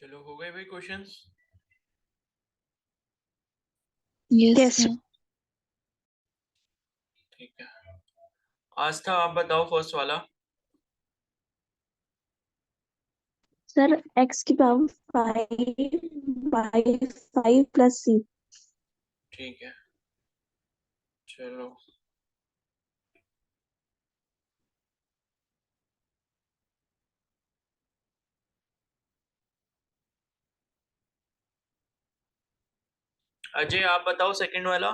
चलो हो गए भाई क्वेश्चंस। यस ठीक है, आस्था आप बताओ फर्स्ट वाला। सर। एक्स की पावर 5/5 + c। ठीक है, चलो अजय आप बताओ सेकंड वाला।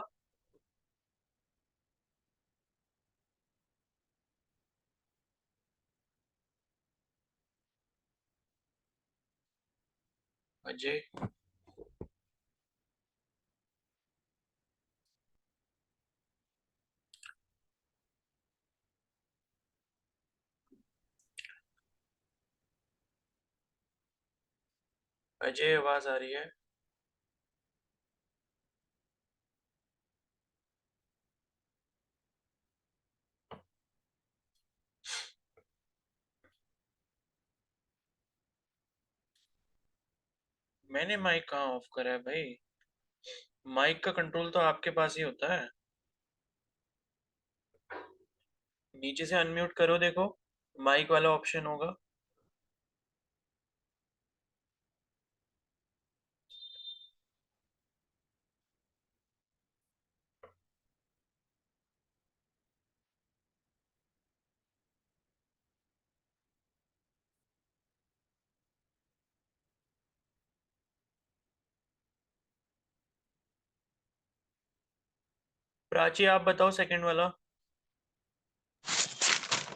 अजय अजय आवाज आ रही है? मैंने माइक कहाँ ऑफ करा है भाई? माइक का कंट्रोल तो आपके पास ही होता है। नीचे से अनम्यूट करो, देखो माइक वाला ऑप्शन होगा। प्राची आप बताओ सेकंड वाला।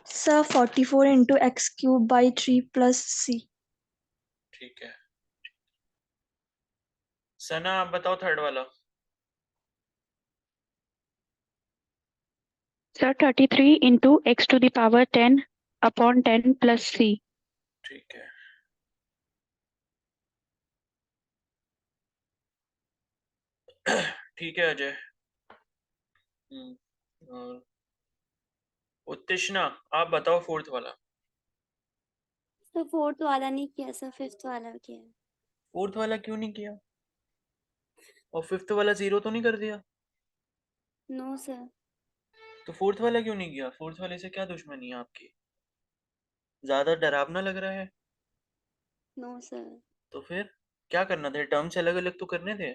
Sir 44 × x³ / 3 + c। ठीक है, सना आप बताओ थर्ड वाला। Sir 33 × x⁻10/10 + c। ठीक है, ठीक है अजय। और उत्तिष्णा आप बताओ फोर्थ वाला। तो फोर्थ वाला नहीं किया सर, फिफ्थ वाला किया। फोर्थ वाला क्यों नहीं किया? और फिफ्थ वाला जीरो तो नहीं कर दिया? No sir. तो फोर्थ वाला क्यों नहीं किया? फोर्थ वाले से क्या दुश्मनी है आपकी? ज्यादा डरावना लग रहा है? No sir. तो फिर क्या करना था? टर्म्स अलग अलग तो करने थे।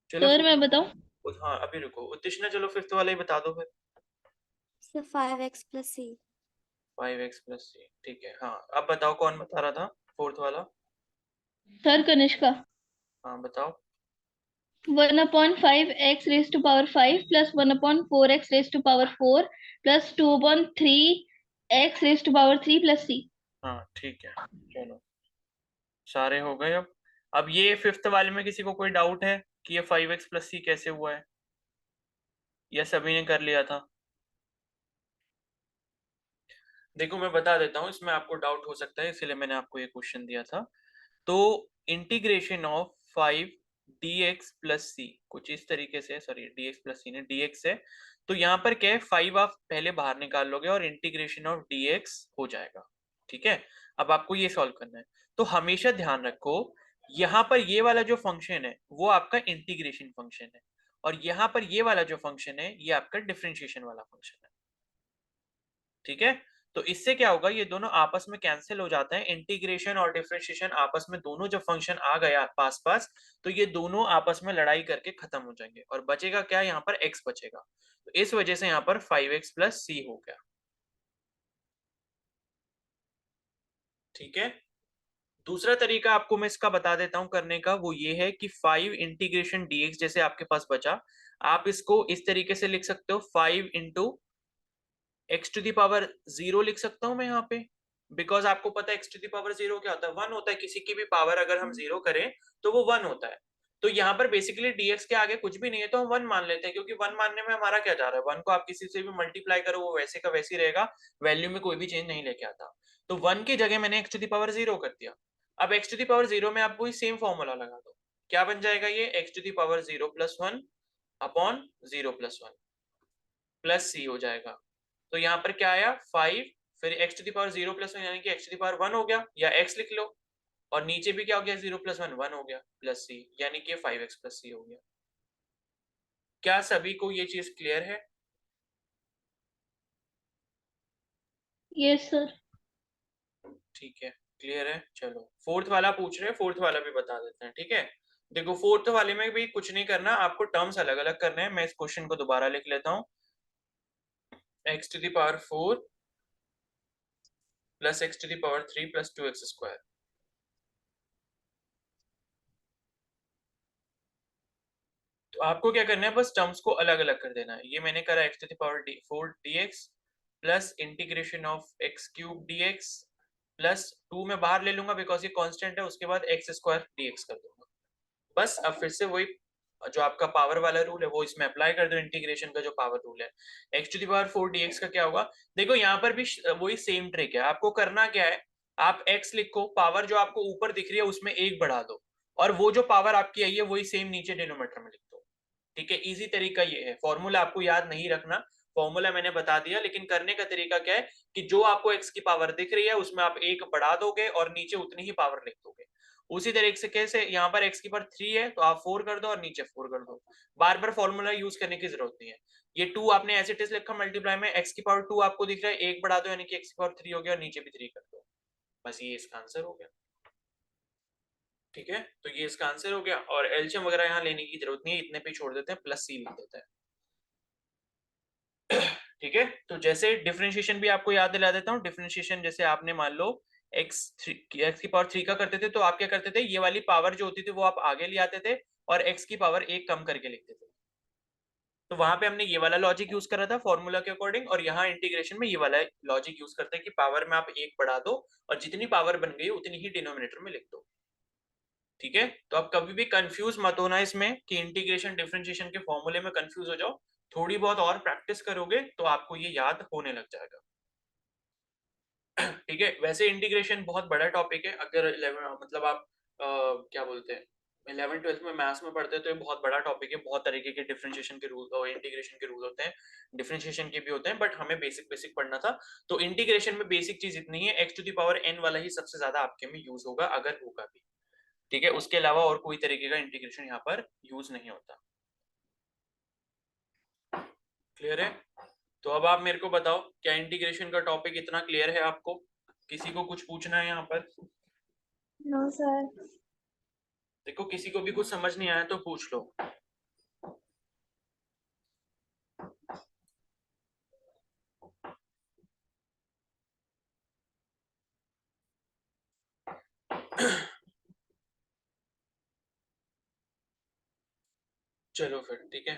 चलो सर मैं बताऊं? हाँ अभी रुको उत्तिष्णा, चलो फिफ्थ वाला ही बता दो फिर। Sir 5x + c। 5x + c, ठीक है। हाँ अब बताओ कौन बता रहा था फोर्थ वाला? सर कनिष्का। हाँ बताओ। 1/5x⁵ + 1/4x⁴ + 2/3x�3 + c। हाँ ठीक है, चलो सारे हो गए। अब ये फिफ्थ वाले में किसी को कोई डाउट है कि ये 5x + c कैसे हुआ है, या सभी ने कर लिया था? देखो मैं बता देता हूँ, इसमें आपको डाउट हो सकता है इसलिए मैंने आपको ये क्वेश्चन दिया था। तो इंटीग्रेशन ऑफ 5 dx + c कुछ इस तरीके से, सॉरी dx + c ने dx है, तो यहाँ पर क्या है 5 आप पहले बाहर निकाल लोगे और इंटीग्रेशन ऑफ dx हो जाएगा। ठीक है, अब आपको ये सॉल्व करना है। तो हमेशा ध्यान रखो यहाँ पर ये वाला जो फंक्शन है वो आपका इंटीग्रेशन फंक्शन है, और यहाँ पर ये वाला जो फंक्शन है ये आपका डिफरेंशिएशन वाला फंक्शन है। ठीक है, तो इससे क्या होगा, ये दोनों आपस में कैंसिल हो जाते हैं। इंटीग्रेशन और डिफरेंशिएशन आपस में दोनों जब फंक्शन आ गया पास पास, तो ये दोनों आपस में लड़ाई करके खत्म हो जाएंगे और बचेगा क्या, यहाँ पर x बचेगा। तो इस वजह से यहाँ पर 5x + c हो गया। ठीक है, दूसरा तरीका आपको मैं इसका बता देता हूं करने का, वो ये है कि 5 इंटीग्रेशन dx जैसे आपके पास बचा, आप इसको इस तरीके से लिख सकते हो, 5 × x⁻0 लिख सकता हूं मैं यहाँ पे। बिकॉज आपको पता है x⁻0 क्या होता है, 1 होता है। किसी की भी पावर अगर हम 0 करें तो वो 1 होता है। तो यहाँ पर बेसिकली dx के आगे कुछ भी नहीं है तो हम 1 मान लेते हैं, क्योंकि 1 मानने में हमारा क्या जा रहा है, 1 को आप किसी से भी मल्टीप्लाई करो वो वैसे का वैसे ही रहेगा, वैल्यू में कोई भी चेंज नहीं लेके आता। तो 1 की जगह मैंने x⁻0 कर दिया। अब x⁻0 में आप वही सेम फॉर्मूला लगा दो, क्या बन जाएगा ये, x⁻0 + 1 / 0 + 1 + c हो जाएगा। तो यहाँ पर क्या आया, 5 फिर x to the power 0 plus 1 यानी कि x टू द पावर 1 हो गया, या x लिख लो, और नीचे भी क्या हो गया 0 प्लस 1 1 हो गया, प्लस c यानी कि 5x प्लस c हो गया। क्या सभी को ये चीज क्लियर है? Yes sir. ठीक है, क्लियर है। चलो फोर्थ वाला पूछ रहे हैं, फोर्थ वाला भी बता देते हैं। ठीक है, देखो फोर्थ वाले में भी कुछ नहीं करना, आपको टर्म्स अलग अलग करने हैं। मैं इस क्वेश्चन को दोबारा लिख लेता हूँ, x to the power 4 plus x to the power 3 plus 2x square. तो आपको क्या करना है, बस टर्म्स को अलग अलग कर देना है। ये मैंने करा x to the power 4 dx plus integration of x cube dx plus 2 में बाहर ले लूंगा बिकॉज ये कांस्टेंट है, उसके बाद x स्क्वायर dx कर दूंगा। बस अब फिर से वही जो आपका पावर वाला रूल है वो इसमें अप्लाई कर दो, इंटीग्रेशन का जो पावर रूल है। x to the power 4 dx का क्या होगा, देखो यहाँ पर भी वही सेम ट्रिक है। आपको करना क्या है, आप x लिखो, पावर जो आपको ऊपर दिख रही है उसमें 1 बढ़ा दो, और वो जो पावर आपकी आई है वही सेम नीचे डिनोमिनेटर में लिख दो। ठीक है, इजी तरीका ये है। फॉर्मूला आपको याद नहीं रखना, फॉर्मूला मैंने बता दिया, लेकिन करने का तरीका क्या है कि जो आपको x की पावर दिख रही है उसमें आप 1 बढ़ा दोगे और नीचे उतनी ही पावर लिख दोगे। उसी तरीके से कैसे, यहाँ पर x की पावर 3 है तो आप 4 कर दो और नीचे 4 कर दो। बार बार फॉर्मूला यूज करने की जरूरत नहीं है। ये 2 आपने एज इट इज लिखा मल्टीप्लाई में, x की पावर 2 आपको दिख रहा है, 1 बढ़ा दो यानी कि x की पावर 3 हो गया और नीचे भी 3 कर दो। बस ये इसका आंसर हो गया। ठीक है, तो ये इसका आंसर हो गया, और एलसीएम वगैरह यहाँ लेने की जरूरत नहीं है, इतने पे छोड़ देते हैं, प्लस c लिख देते हैं। ठीक है, तो जैसे डिफरेंशिएशन भी आपको याद दिला देता हूँ। डिफरेंशिएशन जैसे आपने मान लो x की पावर 3 का करते थे, तो आप क्या करते थे, ये वाली पावर जो होती थी वो आप आगे ले आते थे और x की पावर 1 कम करके लिखते थे। तो वहां पे हमने ये वाला लॉजिक यूज करा था फॉर्मूला के अकॉर्डिंग, और यहाँ इंटीग्रेशन में ये वाला लॉजिक यूज करते हैं कि पावर में आप 1 बढ़ा दो और जितनी पावर बन गई उतनी ही डिनोमिनेटर में लिख दो। ठीक है, तो आप कभी भी कंफ्यूज मत होना इसमें कि इंटीग्रेशन डिफरेंशिएशन के फॉर्मूले में कंफ्यूज हो जाओ। थोड़ी बहुत और प्रैक्टिस करोगे तो आपको ये याद होने लग जाएगा। ठीक है, वैसे इंटीग्रेशन बहुत बड़ा टॉपिक है। अगर 11 मतलब आप क्या बोलते हैं 11 12 में मैथ्स में पढ़ते हैं तो ये बहुत बड़ा टॉपिक है। बहुत तरीके के डिफरेंशिएशन के रूल और इंटीग्रेशन के रूल होते हैं, डिफरेंशिएशन के भी होते हैं, बट हमें बेसिक बेसिक पढ़ना था। तो इंटीग्रेशन में बेसिक चीज इतनी है, x to the power n वाला ही सबसे ज्यादा आपके में यूज होगा अगर होगा भी। ठीक है, उसके अलावा और कोई तरीके का इंटीग्रेशन यहाँ पर यूज नहीं होता। क्लियर है? तो अब आप मेरे को बताओ, क्या इंटीग्रेशन का टॉपिक इतना क्लियर है आपको? किसी को कुछ पूछना है यहाँ पर? No sir. देखो किसी को भी कुछ समझ नहीं आया तो पूछ लो। चलो फिर ठीक है,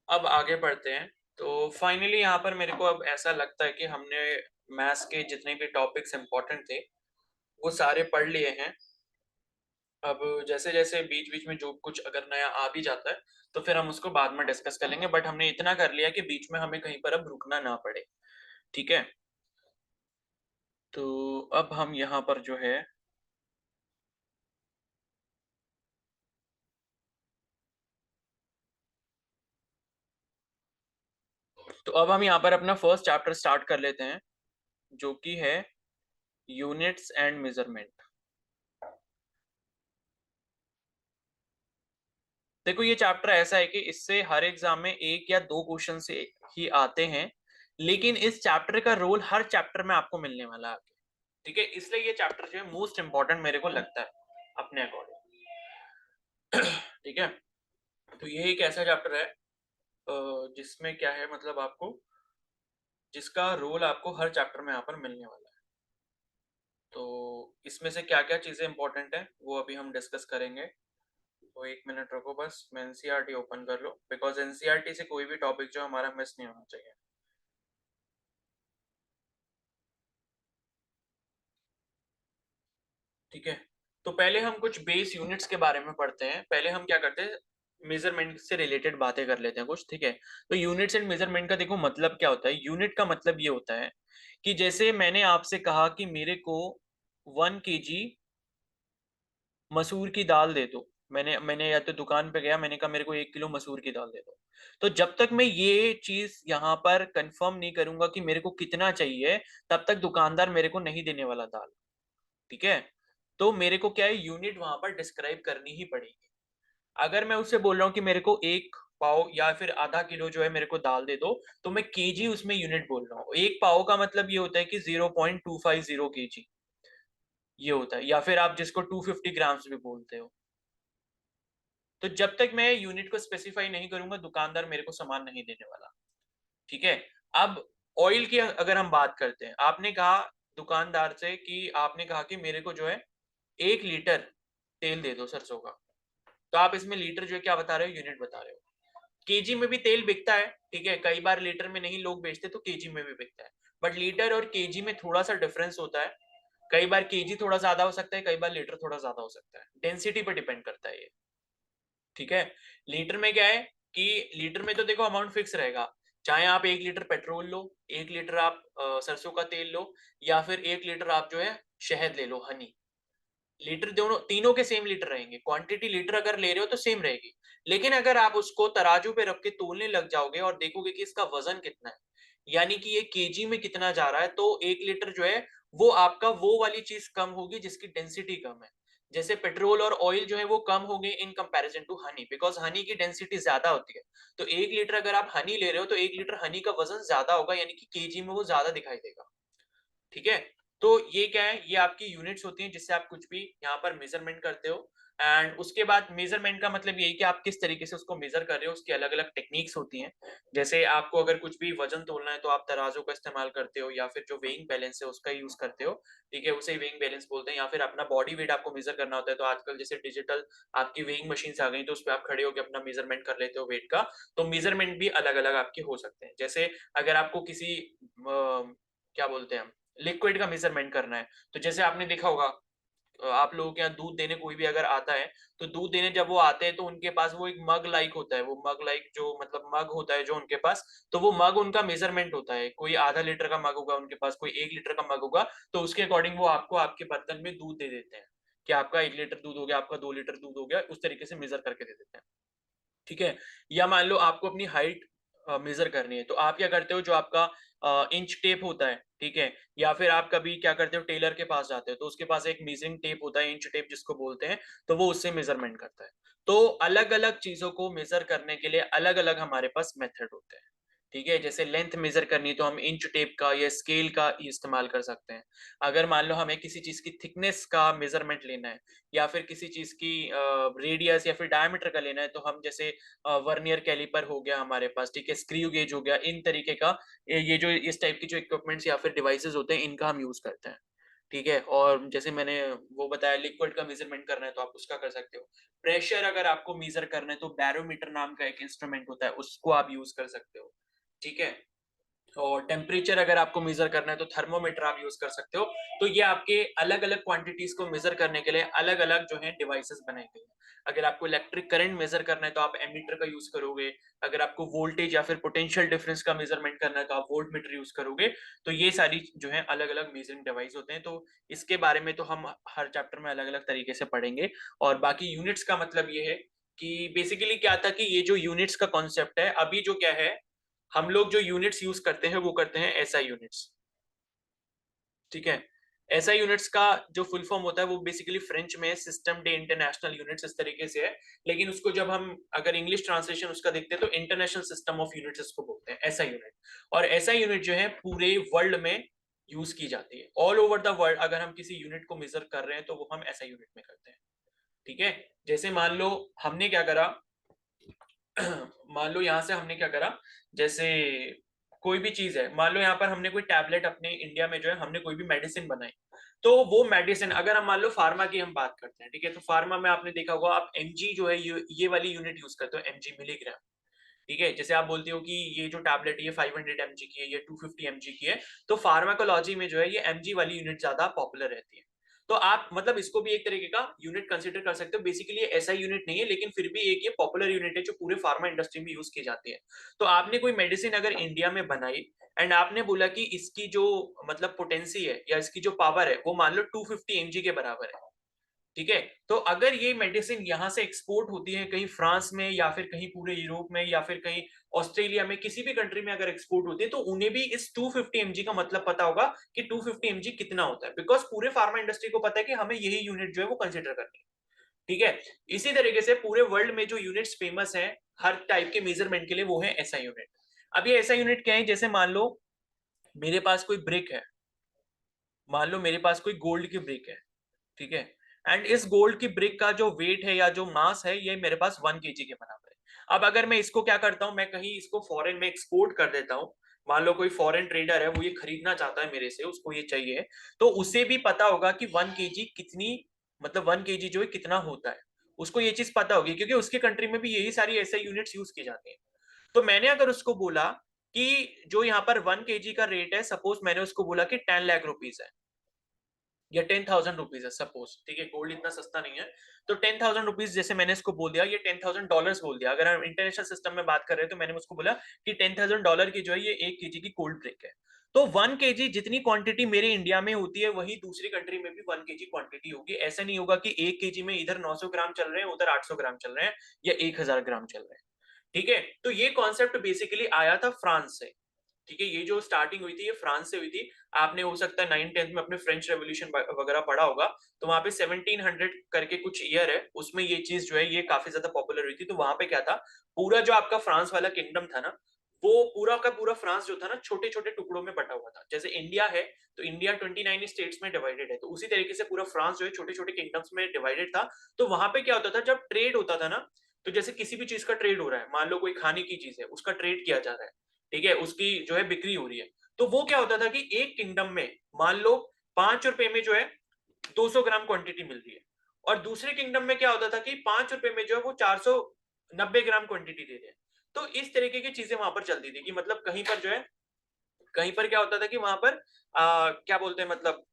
अब आगे बढ़ते हैं। तो फाइनली यहाँ पर मेरे को अब ऐसा लगता है कि हमने मैथ्स के जितने भी टॉपिक्स इंपॉर्टेंट थे वो सारे पढ़ लिए हैं। अब जैसे जैसे बीच बीच में जो कुछ अगर नया आ भी जाता है तो फिर हम उसको बाद में डिस्कस कर लेंगे, बट हमने इतना कर लिया कि बीच में हमें कहीं पर अब रुकना ना पड़े। ठीक है, तो अब हम यहाँ पर जो है तो अब हम यहाँ पर अपना फर्स्ट चैप्टर स्टार्ट कर लेते हैं, जो कि है यूनिट्स एंड मेजरमेंट। देखो ये चैप्टर ऐसा है कि इससे हर एग्जाम में 1 या 2 क्वेश्चन से ही आते हैं, लेकिन इस चैप्टर का रोल हर चैप्टर में आपको मिलने वाला है। ठीक है, इसलिए ये चैप्टर जो है मोस्ट इंपॉर्टेंट मेरे को लगता है अपने अकॉर्डिंग। ठीक है, तो ये एक ऐसा चैप्टर है जिसमें क्या है, मतलब आपको जिसका रोल आपको हर चैप्टर में यहाँ पर मिलने वाला है। तो इसमें से क्या क्या चीजें इंपॉर्टेंट है वो अभी हम डिस्कस करेंगे। तो 1 मिनट रुको, बस मैं एनसीईआरटी ओपन कर लो, बिकॉज एनसीईआरटी से कोई भी टॉपिक जो हमारा मिस नहीं होना चाहिए। ठीक है, तो पहले हम कुछ बेस यूनिट्स के बारे में पढ़ते हैं। पहले हम क्या करते हैं, मेजरमेंट से रिलेटेड बातें कर लेते हैं कुछ। ठीक है, तो यूनिट्स एंड मेजरमेंट का देखो मतलब क्या होता है। यूनिट का मतलब ये होता है कि जैसे मैंने आपसे कहा कि मेरे को 1 kg मसूर की दाल दे दो, मैंने या तो दुकान पे गया, मैंने कहा मेरे को 1 किलो मसूर की दाल दे दो। तो जब तक मैं ये चीज यहाँ पर कंफर्म नहीं करूंगा कि मेरे को कितना चाहिए, तब तक दुकानदार मेरे को नहीं देने वाला दाल। ठीक है, तो मेरे को क्या है, यूनिट वहां पर डिस्क्राइब करनी ही पड़ेगी। अगर मैं उससे बोल रहा हूँ कि मेरे को 1 पाव या फिर आधा किलो जो है मेरे को दाल दे दो, तो मैं केजी उसमें यूनिट बोल रहा हूँ। 1 पाव का मतलब ये होता है कि 0.250 केजी ये होता है, या फिर आप जिसको 250 ग्राम्स भी बोलते हो। तो जब तक मैं यूनिट को स्पेसिफाई नहीं करूंगा, दुकानदार मेरे को सामान नहीं देने वाला। ठीक है, अब ऑयल की अगर हम बात करते हैं, आपने कहा दुकानदार से कि आपने कहा कि मेरे को जो है 1 लीटर तेल दे दो सरसों का। तो आप इसमें लीटर जो है क्या बता रहे हो, यूनिट बता रहे हो। केजी में भी तेल बिकता है, ठीक है, कई बार लीटर में नहीं लोग बेचते तो केजी में भी बिकता है, बट लीटर और केजी में थोड़ा सा डिफरेंस होता है। कई बार केजी थोड़ा ज्यादा हो सकता है, कई बार लीटर थोड़ा ज्यादा हो सकता है, डेंसिटी पर डिपेंड करता है ये। ठीक है, लीटर में क्या है कि लीटर में तो देखो अमाउंट फिक्स रहेगा, चाहे आप 1 लीटर पेट्रोल लो, 1 लीटर आप सरसों का तेल लो, या फिर 1 लीटर आप जो है शहद ले लो, हनी। लीटर दोनों तीनों के सेम लीटर रहेंगे, क्वांटिटी लीटर अगर ले रहे हो तो सेम रहेगी। लेकिन अगर आप उसको तराजू पे रख के तोलने लग जाओगे और देखोगे कि इसका वजन कितना है, यानी कि ये केजी में कितना जा रहा है, तो 1 लीटर जो है वो आपका वो वाली चीज कम होगी जिसकी डेंसिटी कम है। जैसे पेट्रोल और ऑयल जो है वो कम होंगे in comparison to honey, because honey की डेंसिटी ज्यादा होती है। तो 1 लीटर अगर आप हनी ले रहे हो तो 1 लीटर हनी का वजन ज्यादा होगा, यानी कि केजी में वो ज्यादा दिखाई देगा। ठीक है, तो ये क्या है, ये आपकी यूनिट्स होती हैं जिससे आप कुछ भी यहाँ पर मेजरमेंट करते हो। एंड उसके बाद मेजरमेंट का मतलब यही कि आप किस तरीके से उसको मेजर कर रहे हो, उसकी अलग अलग टेक्निक्स होती हैं। जैसे आपको अगर कुछ भी वजन तोलना है तो आप तराजू का इस्तेमाल करते हो, या फिर जो वेइंग बैलेंस है उसका यूज करते हो। ठीक है, उसे वेइंग बैलेंस बोलते हैं। या फिर अपना बॉडी वेट आपको मेजर करना होता है, तो आजकल जैसे डिजिटल आपकी वेइंग मशीन आ गई, तो उस पर आप खड़े होकर अपना मेजरमेंट कर लेते हो वेट का। तो मेजरमेंट भी अलग अलग आपके हो सकते हैं। जैसे अगर आपको किसी क्या बोलते हैं, लिक्विड का मेजरमेंट करना है, तो जैसे आपने देखा होगा आप लोगों के यहाँ दूध देने कोई भी अगर आता है, तो दूध देने जब वो आते हैं तो उनके पास वो एक मग लाइक होता है, वो मग लाइक जो मतलब मग होता है जो उनके पास, तो वो मग उनका मेजरमेंट होता है। कोई आधा लीटर का मग होगा उनके पास, कोई 1 लीटर का मग होगा, तो उसके अकॉर्डिंग वो आपको आपके बर्तन में दूध दे देते हैं कि आपका 1 लीटर दूध हो गया, आपका 2 लीटर दूध हो गया, उस तरीके से मेजर करके दे देते हैं। ठीक है, या मान लो आपको अपनी हाइट मेजर करनी है, तो आप क्या करते हो, जो आपका इंच टेप होता है, ठीक है, या फिर आप कभी क्या करते हो, टेलर के पास जाते हो तो उसके पास एक मेजरिंग टेप होता है, इंच टेप जिसको बोलते हैं, तो वो उससे मेजरमेंट करता है। तो अलग अलग चीजों को मेजर करने के लिए अलग अलग हमारे पास मेथड होते हैं। ठीक है, जैसे लेंथ मेजर करनी है तो हम इंच टेप का या स्केल का इस्तेमाल कर सकते हैं। अगर मान लो हमें किसी चीज की थिकनेस का मेजरमेंट लेना है, या फिर किसी चीज की रेडियस या फिर डायमीटर का लेना है, तो हम जैसे वर्नियर कैलिपर हो गया हमारे पास, ठीक है, स्क्रू गेज हो गया, इन तरीके का ये जो इस टाइप की जो इक्विपमेंट्स या फिर डिवाइसेस होते हैं, इनका हम यूज करते हैं। ठीक है, और जैसे मैंने वो बताया, लिक्विड का मेजरमेंट करना है तो आप उसका कर सकते हो। प्रेशर अगर आपको मेजर करना है तो बैरोमीटर नाम का एक इंस्ट्रूमेंट होता है, उसको आप यूज कर सकते हो। ठीक है, और टेम्परेचर अगर आपको मेजर करना है तो थर्मोमीटर आप यूज कर सकते हो। तो ये आपके अलग अलग क्वांटिटीज को मेजर करने के लिए अलग अलग जो है डिवाइसेस बनाए गए हैं। अगर आपको इलेक्ट्रिक करंट मेजर करना है तो आप एमीटर का यूज करोगे। अगर आपको वोल्टेज या फिर पोटेंशियल डिफरेंस का मेजरमेंट करना है तो आप वोल्ट मीटर यूज करोगे। तो ये सारी जो है अलग अलग मेजरिंग डिवाइस होते हैं। तो इसके बारे में तो हम हर चैप्टर में अलग अलग तरीके से पढ़ेंगे। और बाकी यूनिट्स का मतलब ये है कि बेसिकली क्या था कि ये जो यूनिट्स का कॉन्सेप्ट है, अभी जो क्या है, हम लोग जो यूनिट्स यूज करते हैं वो करते हैं एसआई यूनिट्स। ठीक है, एसआई यूनिट्स का जो फुल फॉर्म होता है वो बेसिकली फ्रेंच में सिस्टम डे इंटरनेशनल यूनिट्स इस तरीके से है, लेकिन उसको जब हम अगर इंग्लिश ट्रांसलेशन उसका देखते हैं तो इंटरनेशनल सिस्टम ऑफ यूनिट्स इसको बोलते हैं, एसआई यूनिट। और एसआई यूनिट जो है पूरे वर्ल्ड में यूज की जाती है, ऑल ओवर द वर्ल्ड। अगर हम किसी यूनिट को मेजर कर रहे हैं तो वो हम एसआई यूनिट में करते हैं। ठीक है, जैसे मान लो हमने क्या करा मान लो यहाँ से हमने क्या करा, जैसे कोई भी चीज है, मान लो यहाँ पर हमने कोई टैबलेट अपने इंडिया में जो है हमने कोई भी मेडिसिन बनाई, तो वो मेडिसिन अगर हम मान लो फार्मा की हम बात करते हैं, ठीक है, तो फार्मा में आपने देखा होगा आप एमजी जो है ये वाली यूनिट यूज करते हो, एमजी मिलीग्राम। ठीक है, जैसे आप बोलते हो कि ये जो टैबलेट ये 500 mg की है, ये 250 mg की है, तो फार्माकोलॉजी में जो है ये एमजी वाली यूनिट ज्यादा पॉपुलर रहती है। तो आप मतलब इसको भी एक तरीके का यूनिट कंसीडर कर सकते हो। बेसिकली ये ऐसा यूनिट नहीं है, लेकिन फिर भी एक ये पॉपुलर यूनिट है जो पूरे फार्मा इंडस्ट्री में यूज की जाती है। तो आपने कोई मेडिसिन अगर इंडिया में बनाई एंड आपने बोला कि इसकी जो मतलब पोटेंसी है या इसकी जो पावर है वो मान लो 250 mg के बराबर है, ठीक है। तो अगर ये मेडिसिन यहाँ से एक्सपोर्ट होती है कहीं फ्रांस में या फिर कहीं पूरे यूरोप में या फिर कहीं ऑस्ट्रेलिया में, किसी भी कंट्री में अगर एक्सपोर्ट होती है, तो उन्हें भी इस 250 mg का मतलब पता होगा कि 250 mg कितना होता है, बिकॉज पूरे फार्मा इंडस्ट्री को पता है कि हमें यही यूनिट जो है वो कंसिडर करनी है। ठीक है। इसी तरीके से पूरे वर्ल्ड में जो यूनिट्स फेमस है हर टाइप के मेजरमेंट के लिए, वो है ऐसा यूनिट। अब ये ऐसा यूनिट क्या है, जैसे मान लो मेरे पास कोई ब्रिक है, मान लो मेरे पास कोई गोल्ड की ब्रिक है, ठीक है, एंड इस गोल्ड की ब्रिक का जो वेट है या जो मास है ये मेरे पास 1 kg के बराबर है। अब अगर मैं इसको क्या करता हूं, मैं कहीं इसको फॉरेन में एक्सपोर्ट कर देता हूं, मान लो कोई फॉरेन ट्रेडर है, वो ये खरीदना चाहता है मेरे से, उसको ये चाहिए, तो उसे भी पता होगा कि 1 kg कितनी, मतलब 1 kg जो है कितना होता है, उसको ये चीज पता होगी, क्योंकि उसके कंट्री में भी यही सारी ऐसे यूनिट्स यूज की जाती हैं। तो मैंने अगर उसको बोला कि जो यहाँ पर 1 kg का रेट है, सपोज मैंने उसको बोला कि 10 लाख रुपीज है या 10,000 रुपीज है सपोज, ठीक है, गोल्ड इतना सस्ता नहीं है, तो 10,000 रुपीज जैसे मैंने इसको बोल दिया, ये $10,000 बोल दिया। अगर हम इंटरनेशनल सिस्टम में बात कर रहे हैं तो मैंने उसको बोला कि $10,000 की जो है ये 1 kg की कोल्ड ब्रिक है। तो 1 kg जितनी क्वांटिटी मेरे इंडिया में होती है वही दूसरी कंट्री में भी 1 kg क्वांटिटी होगी। ऐसा नहीं होगा कि 1 kg में इधर 900 ग्राम चल रहे हैं, उधर 800 ग्राम चल रहे हैं या 1000 ग्राम चल रहे हैं। ठीक है। तो ये कॉन्सेप्ट बेसिकली आया था फ्रांस से। ठीक है, ये जो स्टार्टिंग हुई थी ये फ्रांस से हुई थी। आपने हो सकता है 9th-10th में अपने फ्रेंच रेवोल्यूशन वगैरह पढ़ा होगा, तो वहां पे 1700 करके कुछ ईयर है, उसमें ये चीज जो है ये काफी ज्यादा पॉपुलर हुई थी। तो वहां पे क्या था, पूरा जो आपका फ्रांस वाला किंगडम था ना, वो पूरा का पूरा फ्रांस जो था ना छोटे छोटे टुकड़ों में बटा हुआ था। जैसे इंडिया है तो इंडिया 29 स्टेट्स में डिवाइडेड है, तो उसी तरीके से पूरा फ्रांस जो है छोटे छोटे किंगडम्स में डिवाइडेड था। तो वहां पे क्या होता था, जब ट्रेड होता था ना, तो जैसे किसी भी चीज का ट्रेड हो रहा है, मान लो कोई खाने की चीज है उसका ट्रेड किया जा रहा है, ठीक है, उसकी जो है बिक्री हो रही है, तो वो क्या होता था कि एक किंगडम में मान लो 5 रुपए में जो है 200 ग्राम क्वांटिटी मिल रही है, और दूसरे किंगडम में क्या होता था कि 5 रुपए में जो है वो 490 ग्राम क्वांटिटी दे रहे हैं। तो इस तरीके की चीजें वहां पर चलती थी कि मतलब कहीं पर जो है, कहीं पर क्या होता था कि वहां पर क्या बोलते हैं, मतलब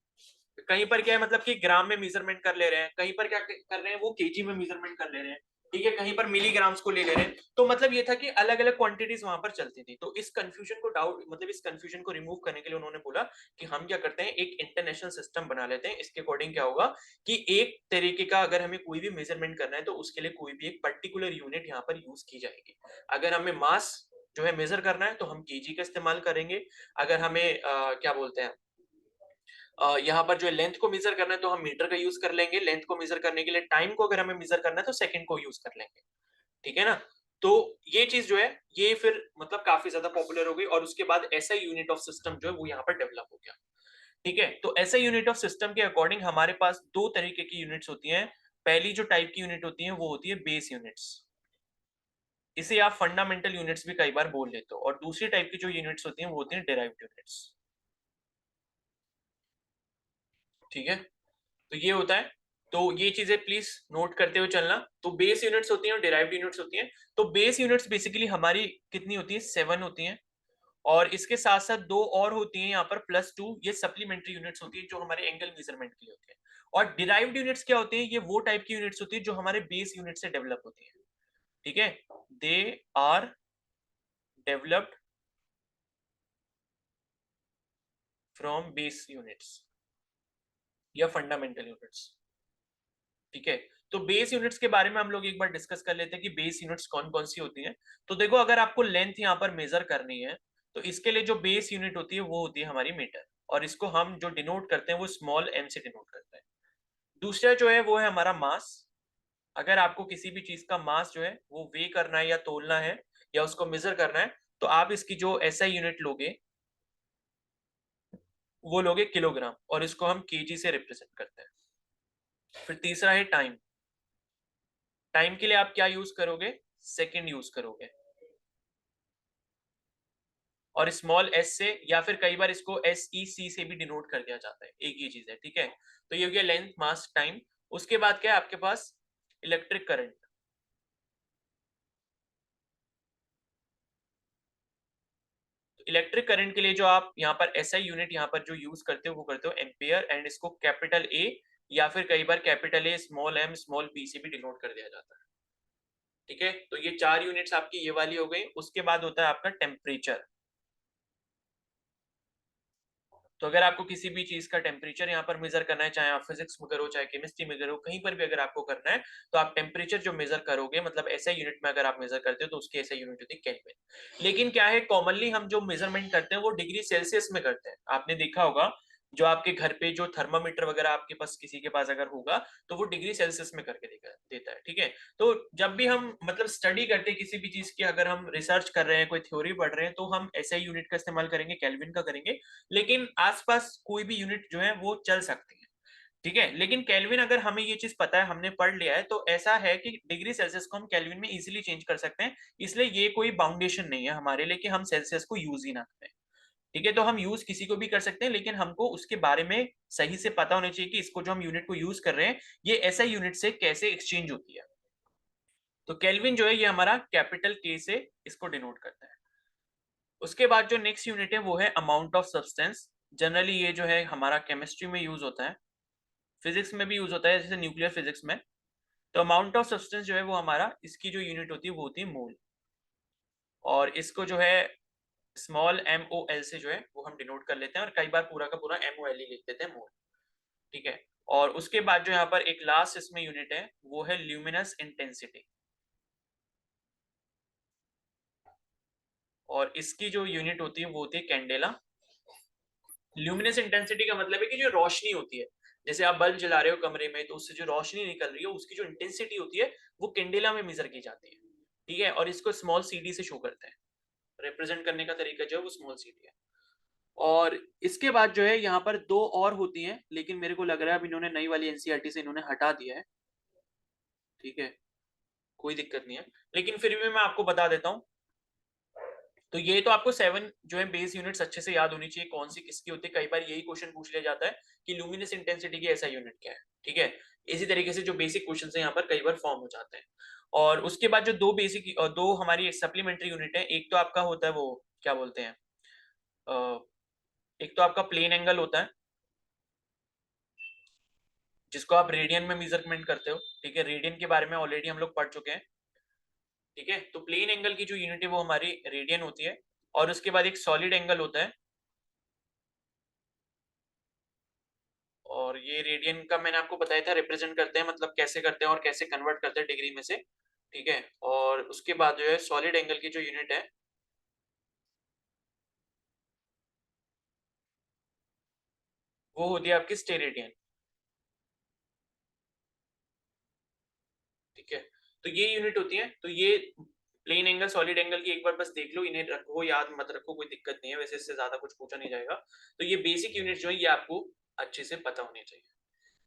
कहीं पर क्या है, मतलब कि ग्राम में मेजरमेंट कर ले रहे हैं, कहीं पर क्या कर रहे हैं वो केजी में मेजरमेंट कर ले रहे हैं, ठीक है, कहीं पर मिलीग्राम्स को ले रहे हैं। तो मतलब ये था कि अलग अलग क्वांटिटीज वहां पर चलती थी। तो इस कंफ्यूजन को डाउट, मतलब इस कंफ्यूजन को रिमूव करने के लिए उन्होंने बोला कि हम क्या करते हैं, एक इंटरनेशनल सिस्टम बना लेते हैं। इसके अकॉर्डिंग क्या होगा कि एक तरीके का अगर हमें कोई भी मेजरमेंट करना है तो उसके लिए कोई भी एक पर्टिकुलर यूनिट यहाँ पर यूज की जाएगी। अगर हमें मास जो है मेजर करना है तो हम केजी का इस्तेमाल करेंगे। अगर हमें क्या बोलते हैं, यहाँ पर जो है लेंथ को मेजर करना है तो हम मीटर का यूज कर लेंगे। लेंथ को मेजर करने के लिए टाइम को अगर हमें मेजर करना है तो सेकंड को यूज कर लेंगे। ठीक है ना। तो ये चीज जो है ये फिर मतलब काफी ज्यादा पॉपुलर हो गई, और उसके बाद ऐसा यूनिट ऑफ सिस्टम जो है वो यहाँ पर डेवलप हो गया। ठीक है। तो ऐसा यूनिट ऑफ सिस्टम के अकॉर्डिंग हमारे पास दो तरीके की यूनिट्स होती हैं। पहली जो टाइप की यूनिट होती है वो होती है बेस यूनिट्स, इसे आप फंडामेंटल यूनिट्स भी कई बार बोल लेते हो, और दूसरी टाइप की जो यूनिट्स होती हैं वो होती है डिराइव्ड यूनिट्स। ठीक है। तो ये होता है। तो ये चीजें प्लीज नोट करते हुए चलना। तो बेस यूनिट्स होती हैं और डिराइव्ड यूनिट्स होती हैं। तो बेस यूनिट्स बेसिकली हमारी कितनी होती है, 7 होती हैं, और इसके साथ साथ दो और होती हैं यहाँ पर +2, ये सप्लीमेंट्री यूनिट्स होती है जो हमारे एंगल मेजरमेंट के लिए होती है। और डिराइव्ड यूनिट्स क्या होती हैं, ये वो टाइप की यूनिट्स होती है जो हमारे बेस यूनिट से डेवलप होती है। ठीक है। They are developed from base units या फंडामेंटल यूनिट्स। ठीक है। तो बेस यूनिट्स के बारे में हम लोग एक बार डिस्कस कर लेते हैं कि बेस यूनिट्स कौन कौन सी होती हैं। तो देखो, अगर आपको लेंथ यहाँ पर मेजर करनी है तो इसके लिए जो बेस यूनिट होती है वो होती है हमारी मीटर, और इसको हम जो डिनोट करते हैं वो स्मॉल m से डिनोट करते हैं। दूसरा जो है वो है हमारा मास। अगर आपको किसी भी चीज का मास जो है वो वे करना है या तोलना है या उसको मेजर करना है, तो आप इसकी जो SI यूनिट लोगे वो लोगे किलोग्राम, और इसको हम केजी से रिप्रेजेंट करते हैं। फिर तीसरा है टाइम। टाइम के लिए आप क्या यूज करोगे, सेकंड यूज करोगे, और स्मॉल s से, या फिर कई बार इसको SEC से भी डिनोट कर दिया जाता है, एक ही चीज है। ठीक है। तो ये हो गया लेंथ, मास, टाइम। उसके बाद क्या है आपके पास, इलेक्ट्रिक करंट। तो इलेक्ट्रिक करंट के लिए जो आप यहाँ पर SI यूनिट यहाँ पर जो यूज करते हो वो करते हो एम्पियर, एंड इसको कैपिटल A या फिर कई बार capital A small m small b से भी डिनोट कर दिया जाता है। ठीक है। तो ये 4 यूनिट्स आपकी ये वाली हो गई। उसके बाद होता है आपका टेम्परेचर। तो अगर आपको किसी भी चीज का टेम्परेचर यहाँ पर मेजर करना है, चाहे आप फिजिक्स में करो चाहे केमिस्ट्री में करो, कहीं पर भी अगर आपको करना है तो आप टेम्परेचर जो मेजर करोगे, मतलब ऐसा यूनिट में अगर आप मेजर करते हो तो उसकी ऐसा यूनिट होती है केल्विन। लेकिन क्या है, कॉमनली हम जो मेजरमेंट करते हैं वो डिग्री सेल्सियस में करते हैं। आपने देखा होगा जो आपके घर पे जो थर्मामीटर वगैरह आपके पास किसी के पास अगर होगा तो वो डिग्री सेल्सियस में करके देता है, ठीक है। तो जब भी हम मतलब स्टडी करते हैं किसी भी चीज की, अगर हम रिसर्च कर रहे हैं, कोई थ्योरी पढ़ रहे हैं, तो हम ऐसा यूनिट का इस्तेमाल करेंगे, केल्विन का करेंगे। लेकिन आसपास कोई भी यूनिट जो है वो चल सकती है, ठीक है। लेकिन केल्विन अगर हमें ये चीज पता है, हमने पढ़ लिया है, तो ऐसा है कि डिग्री सेल्सियस को हम केल्विन में इजीली चेंज कर सकते हैं। इसलिए ये कोई बाउंडेशन नहीं है हमारे लिए कि हम सेल्सियस को यूज ही ना करें, ठीक है। तो हम यूज किसी को भी कर सकते हैं, लेकिन हमको उसके बारे में सही से पता होना चाहिए कि इसको जो हम यूनिट को यूज कर रहे हैं ये ऐसा यूनिट से कैसे एक्सचेंज होती है। तो केल्विन जो है ये हमारा कैपिटल के से इसको डिनोट करता है। उसके बाद जो नेक्स्ट यूनिट है वो है अमाउंट ऑफ सब्सटेंस। जनरली ये जो है हमारा केमिस्ट्री में यूज होता है, फिजिक्स में भी यूज होता है, जैसे न्यूक्लियर फिजिक्स में। तो अमाउंट ऑफ सब्सटेंस जो है वो हमारा, इसकी जो यूनिट होती है वो होती है मोल, और इसको जो है स्मॉल MOL से जो है वो हम डिनोट कर लेते हैं, और कई बार पूरा का पूरा MOL ही लिख देते हैं, मोल, ठीक है। और उसके बाद जो यहाँ पर एक लास्ट इसमें यूनिट है वो है ल्यूमिनस इंटेंसिटी, और इसकी जो यूनिट होती है वो होती है कैंडेला। ल्यूमिनस इंटेंसिटी का मतलब है कि जो रोशनी होती है, जैसे आप बल्ब जला रहे हो कमरे में तो उससे जो रोशनी निकल रही है उसकी जो इंटेंसिटी होती है वो कैंडेला में मेजर की जाती है, ठीक है। और इसको स्मॉल CD से शो करते हैं, रिप्रेजेंट करने का तरीका जो है वो स्मॉल CD है। और इसके बाद जो है यहाँ पर दो और होती हैं, लेकिन मेरे को लग रहा है अब इन्होंने नई वाली NCERT से इन्होंने हटा दिया है, ठीक है, कोई दिक्कत नहीं है, लेकिन फिर भी मैं आपको बता देता हूँ। तो ये तो आपको 7 जो है बेस यूनिट्स अच्छे से याद होनी चाहिए, कौन सी किसकी होती है। कई बार यही क्वेश्चन पूछ लिया जाता है कि लुमिनस इंटेंसिटी की ऐसा यूनिट क्या है, ठीक है। इसी तरीके से जो बेसिक क्वेश्चन है यहाँ पर कई बार फॉर्म हो जाते हैं। और उसके बाद जो दो हमारी सप्लीमेंट्री यूनिट है, एक तो आपका होता है वो क्या बोलते हैं, एक तो आपका प्लेन एंगल होता है जिसको आप रेडियन में मेजरमेंट करते हो, ठीक है। रेडियन के बारे में ऑलरेडी हम लोग पढ़ चुके हैं, ठीक है। तो प्लेन एंगल की जो यूनिट है वो हमारी रेडियन होती है। और उसके बाद एक सॉलिड एंगल होता है, और ये रेडियन का मैंने आपको बताया था रिप्रेजेंट करते हैं, मतलब कैसे करते हैं और कैसे कन्वर्ट करते हैं डिग्री में से, ठीक है। और उसके बाद जो है सॉलिड एंगल की जो यूनिट है वो होती है आपकी स्टेरेडियन, ठीक है। तो ये यूनिट होती है। तो ये प्लेन एंगल सॉलिड एंगल की एक बार बस देख लो, इन्हें रखो, याद मत रखो, कोई दिक्कत नहीं है, वैसे इससे ज्यादा कुछ पूछा नहीं जाएगा। तो ये बेसिक यूनिट जो है ये आपको अच्छे से पता होनी चाहिए।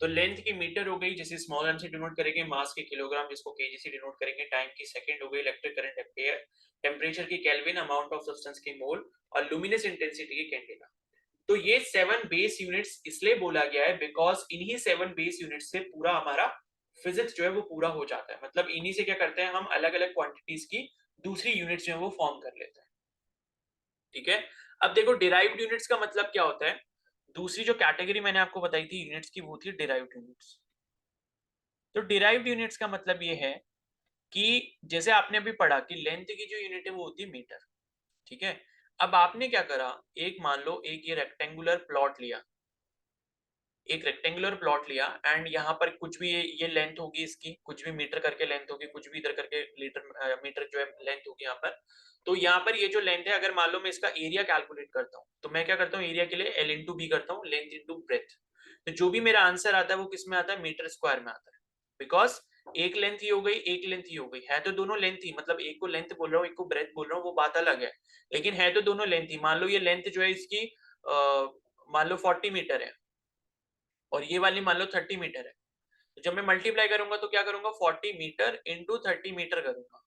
तो लेंथ की मीटर हो गई जिसे स्मॉल m से डिनोट करेंगे, मास के किलोग्राम जिसको kg से डिनोट करेंगे, टाइम की सेकंड हो गई, इलेक्ट्रिक करंट एम्पीयर, टेम्परेचर की केल्विन, अमाउंट ऑफ सब्सटेंस की मोल, और लुमिनस इंटेंसिटी की कैंडेला। तो ये 7 बेस यूनिट्स इसलिए बोला गया है बिकॉज इन्हीं 7 बेस यूनिट्स से पूरा हमारा फिजिक्स जो है वो पूरा हो जाता है। मतलब इन्हीं से क्या करते हैं हम, अलग अलग क्वांटिटीज की दूसरी यूनिट्स जो है वो फॉर्म कर लेते हैं, ठीक है। अब देखो डिराइव्ड यूनिट्स का मतलब क्या होता है। दूसरी जो कैटेगरी मैंने आपको बताई थी यूनिट्स की वो थी डिराइव्ड यूनिट्स। तो डिराइव्ड यूनिट्स का मतलब ये है कि जैसे आपने अभी पढ़ा कि लेंथ की जो यूनिट है वो होती है मीटर, ठीक है। अब आपने क्या करा, एक मान लो एक ये रेक्टेंगुलर प्लॉट लिया, एक रेक्टेंगुलर प्लॉट लिया, एंड यहाँ पर कुछ भी ये लेंथ होगी इसकी, कुछ भी मीटर करके लेंथ होगी, कुछ भी इधर करके मीटर जो है लेंथ होगी यहाँ पर। तो यहाँ पर ये जो लेंथ है, अगर मान लो मैं इसका एरिया कैलकुलेट करता हूँ तो मैं क्या करता हूँ, एरिया के लिए L इंटू बी करता हूँ, लेंथ इंटू ब्रेथ। तो जो भी मेरा आंसर आता है वो किस में आता है, मीटर स्क्वायर में आता है। बिकॉज एक लेंथ ही हो गई, एक लेंथ ही हो गई, है तो दोनों लेंथ ही, मतलब एक को लेंथ बोल रहा हूँ एक को ब्रेथ बोल रहा हूँ वो बात अलग है, लेकिन है तो दोनों लेंथ ही। मान लो ये लेंथ जो है इसकी मान लो 40 मीटर है, और ये वाली मान लो 30 मीटर है। तो जब मैं मल्टीप्लाई करूंगा तो क्या करूंगा, 40 मीटर इंटू 30 मीटर करूंगा।